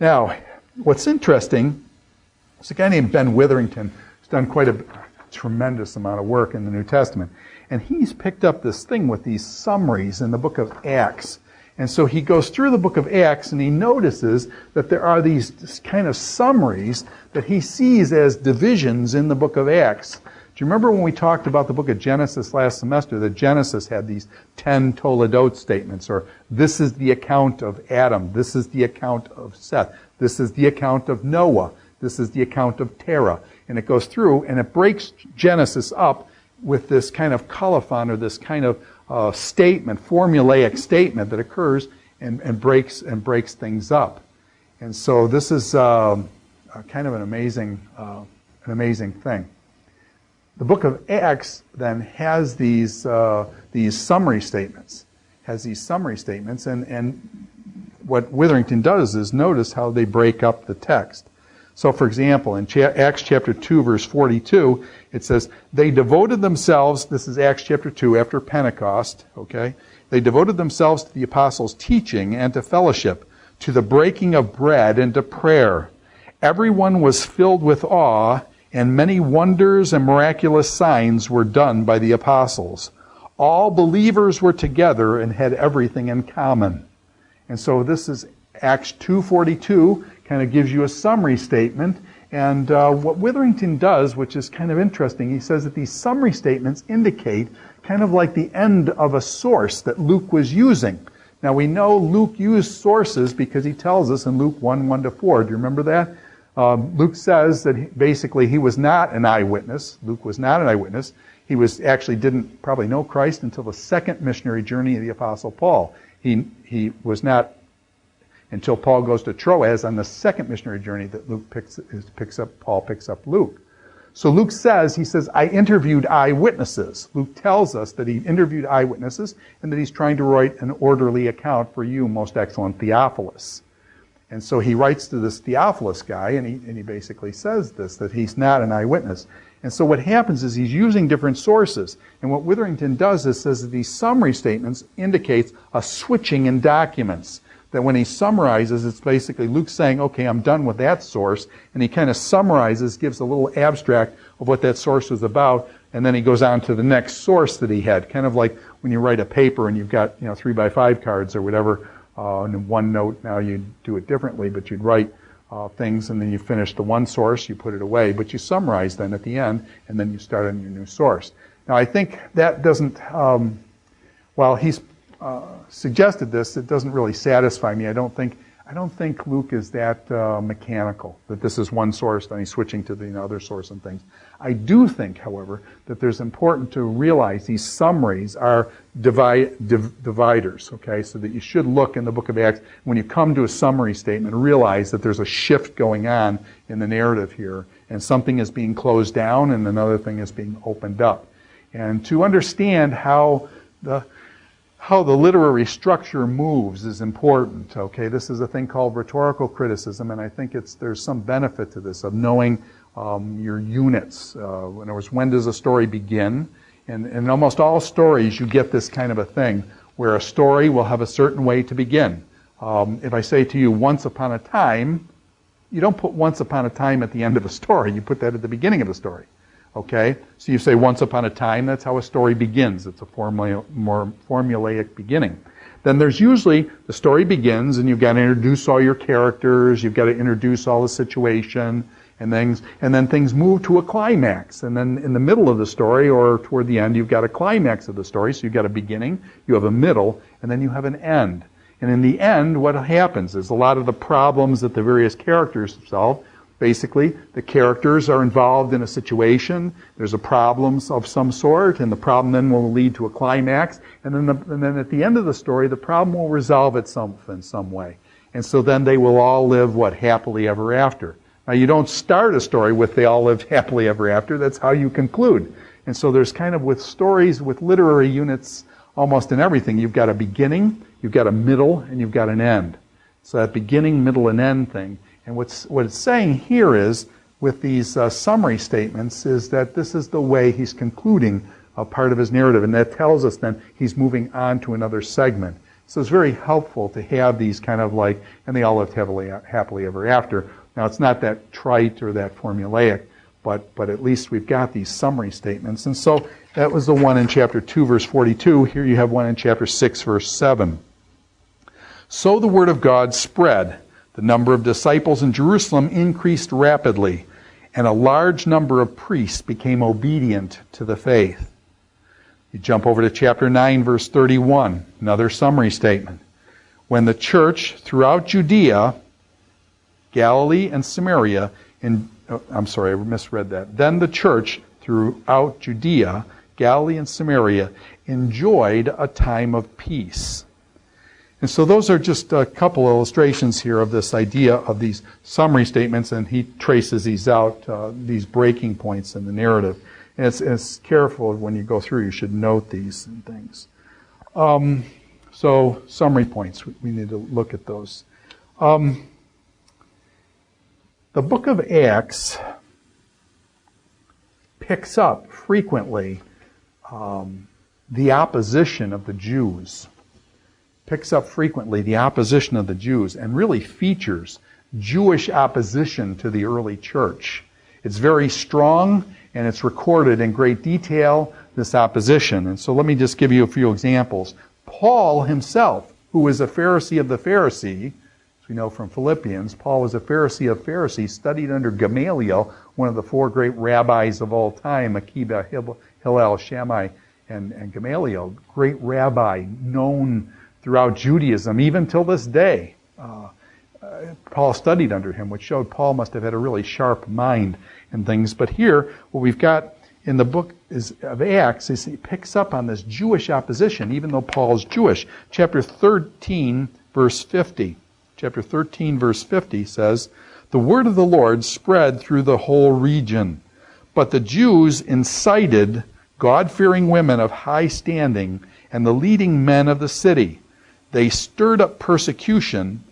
Now, what's interesting is a guy named Ben Witherington who's done quite a tremendous amount of work in the New Testament. And he's picked up this thing with these summaries in the book of Acts. And so he goes through the book of Acts and he notices that there are these kind of summaries that he sees as divisions in the book of Acts. Do you remember when we talked about the book of Genesis last semester, that Genesis had these 10 Toledot statements, or this is the account of Adam, this is the account of Seth, this is the account of Noah, this is the account of Terah. And it goes through and it breaks Genesis up with this kind of colophon, or this kind of statement, formulaic statement that occurs and breaks things up. And so this is kind of an amazing thing. The book of Acts then has these summary statements. And what Witherington does is notice how they break up the text. So, for example, in Acts chapter 2, verse 42, it says, they devoted themselves, this is Acts chapter 2, after Pentecost, okay? They devoted themselves to the apostles' teaching and to fellowship, to the breaking of bread and to prayer. Everyone was filled with awe, and many wonders and miraculous signs were done by the apostles. All believers were together and had everything in common. And so this is Acts 2:42, kind of gives you a summary statement. And what Witherington does, which is kind of interesting, he says that these summary statements indicate kind of like the end of a source that Luke was using. Now we know Luke used sources because he tells us in Luke 1:1-4. Do you remember that? Luke says that basically he was not an eyewitness. Luke was not an eyewitness. He didn't probably know Christ until the second missionary journey of the Apostle Paul. He was not until Paul goes to Troas on the second missionary journey that Paul picks up Luke. So Luke says, I interviewed eyewitnesses. Luke tells us that he interviewed eyewitnesses and that he's trying to write an orderly account for you, most excellent Theophilus. And so he writes to this Theophilus guy, and he basically says this, that he's not an eyewitness. And so what happens is he's using different sources. And what Witherington does is says that these summary statements indicates a switching in documents. That when he summarizes, it's basically Luke saying, okay, I'm done with that source. And he kind of summarizes, gives a little abstract of what that source was about. And then he goes on to the next source that he had. Kind of like when you write a paper and you've got 3x5 cards or whatever. In OneNote, now you do it differently, but you'd write things and then you finish the one source, you put it away, but you summarize then at the end, and then you start on your new source. Now I think that doesn't, while he's suggested this, it doesn't really satisfy me. I don't think Luke is that mechanical, that this is one source, then he's switching to the other source and things. I do think, however, that there's important to realize these summaries are dividers, okay? So that you should look in the book of Acts, when you come to a summary statement, realize that there's a shift going on in the narrative here, and something is being closed down and another thing is being opened up. And to understand how the literary structure moves is important, okay? This is a thing called rhetorical criticism, and I think there's some benefit to this, of knowing your units. In other words, when does a story begin? And in almost all stories, you get this kind of a thing, where a story will have a certain way to begin. If I say to you, once upon a time, you don't put once upon a time at the end of a story, you put that at the beginning of the story. Okay? So you say once upon a time, that's how a story begins. It's a more formulaic beginning. Then there's usually, the story begins and you've got to introduce all your characters, you've got to introduce all the situation and then things move to a climax. And then in the middle of the story or toward the end, you've got a climax of the story. So you've got a beginning, you have a middle, and then you have an end. And in the end, what happens is a lot of the problems that the various characters solve. Basically, the characters are involved in a situation, there's a problem of some sort, and the problem then will lead to a climax, and then at the end of the story, the problem will resolve itself in some way. And so then they will all live, happily ever after. Now, you don't start a story with they all lived happily ever after, that's how you conclude. And so there's kind of with stories, with literary units, almost in everything, you've got a beginning, you've got a middle, and you've got an end. So that beginning, middle, and end thing. And what it's saying here is, with these summary statements, is that this is the way he's concluding a part of his narrative. And that tells us then he's moving on to another segment. So it's very helpful to have these kind of like, and they all lived happily ever after. Now it's not that trite or that formulaic, but at least we've got these summary statements. And so that was the one in chapter 2, verse 42. Here you have one in chapter 6, verse 7. So the word of God spread. The number of disciples in Jerusalem increased rapidly, and a large number of priests became obedient to the faith. You jump over to chapter 9, verse 31, another summary statement. When the church throughout Judea, Galilee, and Samaria, I misread that. Then the church throughout Judea, Galilee, and Samaria enjoyed a time of peace. And so those are just a couple illustrations here of this idea of these summary statements, and he traces these out, these breaking points in the narrative. And it's careful when you go through, you should note these and things. So summary points, we need to look at those. The book of Acts picks up frequently the opposition of the Jews. Picks up frequently the opposition of the Jews and really features Jewish opposition to the early church. It's very strong, and it's recorded in great detail, this opposition. And so let me just give you a few examples. Paul himself, who was a Pharisee of the Pharisee, as we know from Philippians, Paul was a Pharisee of Pharisees, studied under Gamaliel, one of the four great rabbis of all time, Akiba, Hillel, Shammai, and Gamaliel. Great rabbi, known throughout Judaism, even till this day. Paul studied under him, which showed Paul must have had a really sharp mind and things. But here, what we've got in the book of Acts is he picks up on this Jewish opposition, even though Paul is Jewish. Chapter 13, verse 50. Chapter 13, verse 50 says, "The word of the Lord spread through the whole region, but the Jews incited God-fearing women of high standing and the leading men of the city. They stirred up persecution."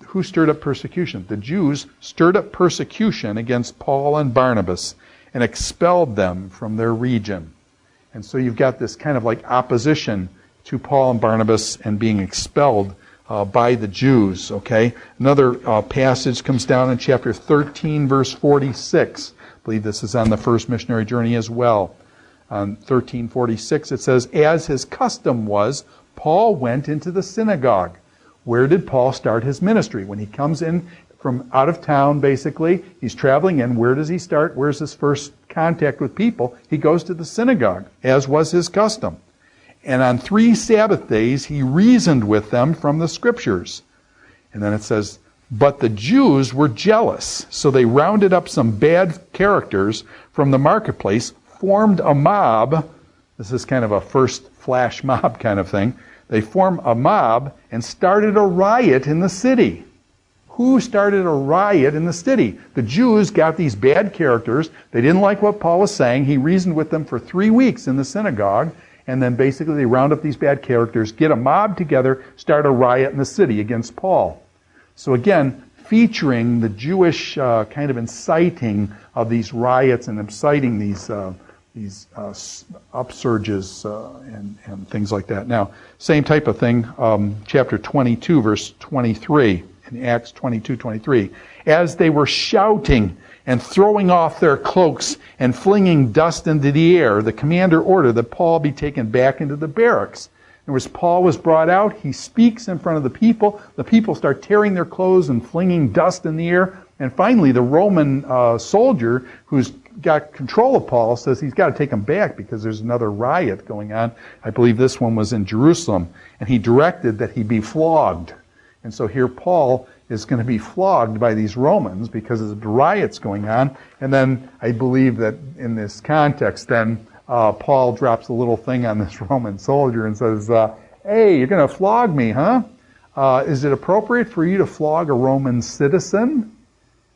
Who stirred up persecution? The Jews stirred up persecution against Paul and Barnabas and expelled them from their region. And so you've got this kind of like opposition to Paul and Barnabas and being expelled by the Jews, okay? Another passage comes down in chapter 13, verse 46. I believe this is on the first missionary journey as well. On 13:46 it says, "As his custom was, Paul went into the synagogue." Where did Paul start his ministry? When he comes in from out of town, basically, he's traveling in. Where does he start? Where's his first contact with people? He goes to the synagogue, as was his custom. And on 3 Sabbath days, he reasoned with them from the Scriptures. And then it says, "But the Jews were jealous, so they rounded up some bad characters from the marketplace, formed a mob." This is kind of a first flash mob kind of thing. They formed a mob and started a riot in the city. Who started a riot in the city? The Jews got these bad characters. They didn't like what Paul was saying. He reasoned with them for 3 weeks in the synagogue. And then basically they round up these bad characters, get a mob together, start a riot in the city against Paul. So again, featuring the Jewish kind of inciting of these riots and inciting these upsurges and things like that. Now, same type of thing, chapter 22, verse 23, in Acts 22:23. "As they were shouting and throwing off their cloaks and flinging dust into the air, the commander ordered that Paul be taken back into the barracks. And as Paul was brought out, he speaks in front of the people. The people start tearing their clothes and flinging dust in the air. And finally, the Roman soldier who's got control of Paul says he's got to take him back because there's another riot going on. I believe this one was in Jerusalem. And he directed that he be flogged. And so here Paul is going to be flogged by these Romans because of the riots going on. And then I believe that in this context, then Paul drops a little thing on this Roman soldier and says, "Hey, you're going to flog me, huh? Is it appropriate for you to flog a Roman citizen?"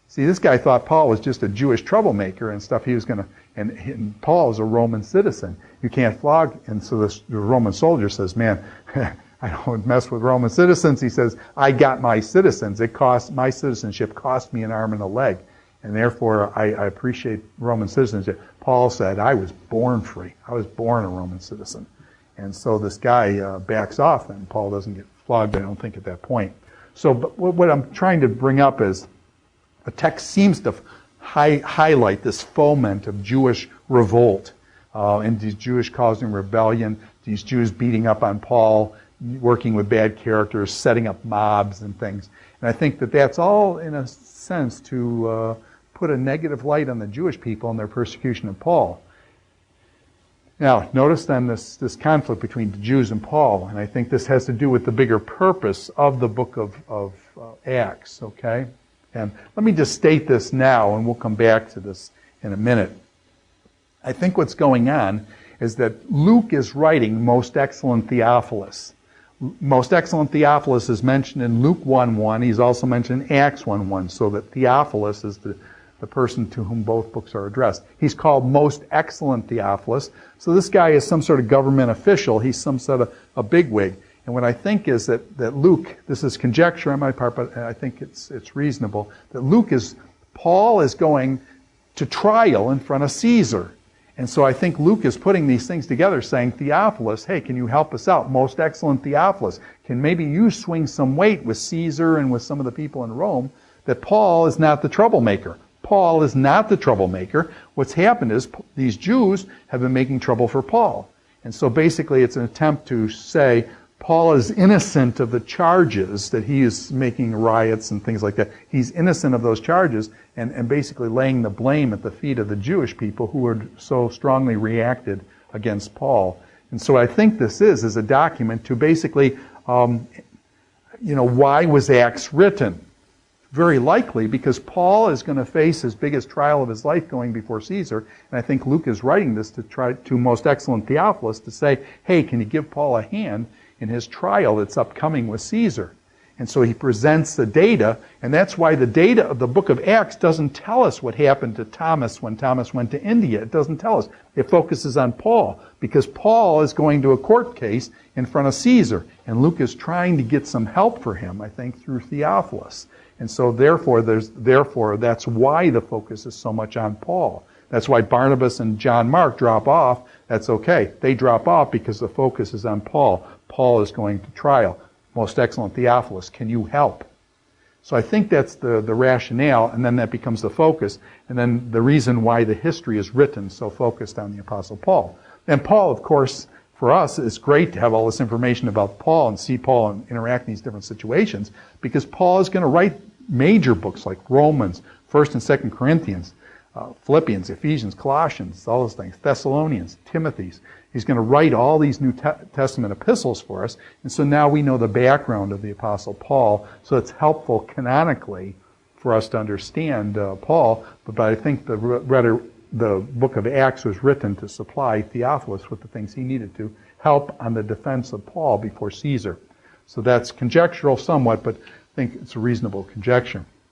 See, this guy thought Paul was just a Jewish troublemaker and stuff. He was going to, and Paul is a Roman citizen. You can't flog. And so the Roman soldier says, "Man, I don't mess with Roman citizens." He says, "I got my citizens. My citizenship cost me an arm and a leg. And therefore, I appreciate Roman citizenship." Paul said, "I was born free. I was born a Roman citizen." And so this guy backs off, and Paul doesn't get flogged, I don't think, at that point. So but what I'm trying to bring up is the text seems to highlight this foment of Jewish revolt, and these Jewish causing rebellion, these Jews beating up on Paul, working with bad characters, setting up mobs and things. And I think that that's all, in a sense, to put a negative light on the Jewish people and their persecution of Paul. Now, notice then this conflict between the Jews and Paul, and I think this has to do with the bigger purpose of the book of Acts, okay? And let me just state this now, and we'll come back to this in a minute. I think what's going on is that Luke is writing Most Excellent Theophilus. Most Excellent Theophilus is mentioned in Luke 1:1. He's also mentioned in Acts 1:1, so that Theophilus is the person to whom both books are addressed. He's called Most Excellent Theophilus. So this guy is some sort of government official. He's some sort of a bigwig. And what I think is that Luke, this is conjecture on my part, but I think it's reasonable, that Paul is going to trial in front of Caesar. And so I think Luke is putting these things together, saying, Theophilus, hey, can you help us out? Most Excellent Theophilus, can maybe you swing some weight with Caesar and with some of the people in Rome, that Paul is not the troublemaker. Paul is not the troublemaker. What's happened is these Jews have been making trouble for Paul. And so basically it's an attempt to say Paul is innocent of the charges that he is making riots and things like that. Is innocent of those charges and basically laying the blame at the feet of the Jewish people who had so strongly reacted against Paul. And so I think this is a document to basically, why was Acts written? Very likely because Paul is going to face his biggest trial of his life going before Caesar, and I think Luke is writing this to try to Most Excellent Theophilus to say, hey, can you give Paul a hand in his trial that's upcoming with Caesar? And so he presents the data, and that's why the data of the book of Acts doesn't tell us what happened to Thomas when Thomas went to India. It doesn't tell us. It focuses on Paul, because Paul is going to a court case in front of Caesar, and Luke is trying to get some help for him, I think, through Theophilus. And so therefore that's why the focus is so much on Paul. That's why Barnabas and John Mark drop off. That's okay. They drop off because the focus is on Paul. Paul is going to trial. Most Excellent Theophilus, can you help? So I think that's the rationale, and then that becomes the focus, and then the reason why the history is written so focused on the Apostle Paul. And Paul, of course, for us, it's great to have all this information about Paul and see Paul and interact in these different situations, because Paul is going to write major books like Romans, 1st and 2nd Corinthians, Philippians, Ephesians, Colossians, all those things, Thessalonians, Timothy's. He's going to write all these New Testament epistles for us, and so now we know the background of the Apostle Paul, so it's helpful canonically for us to understand Paul, but I think the book of Acts was written to supply Theophilus with the things he needed to help on the defense of Paul before Caesar. So that's conjectural somewhat, but I think it's a reasonable conjecture.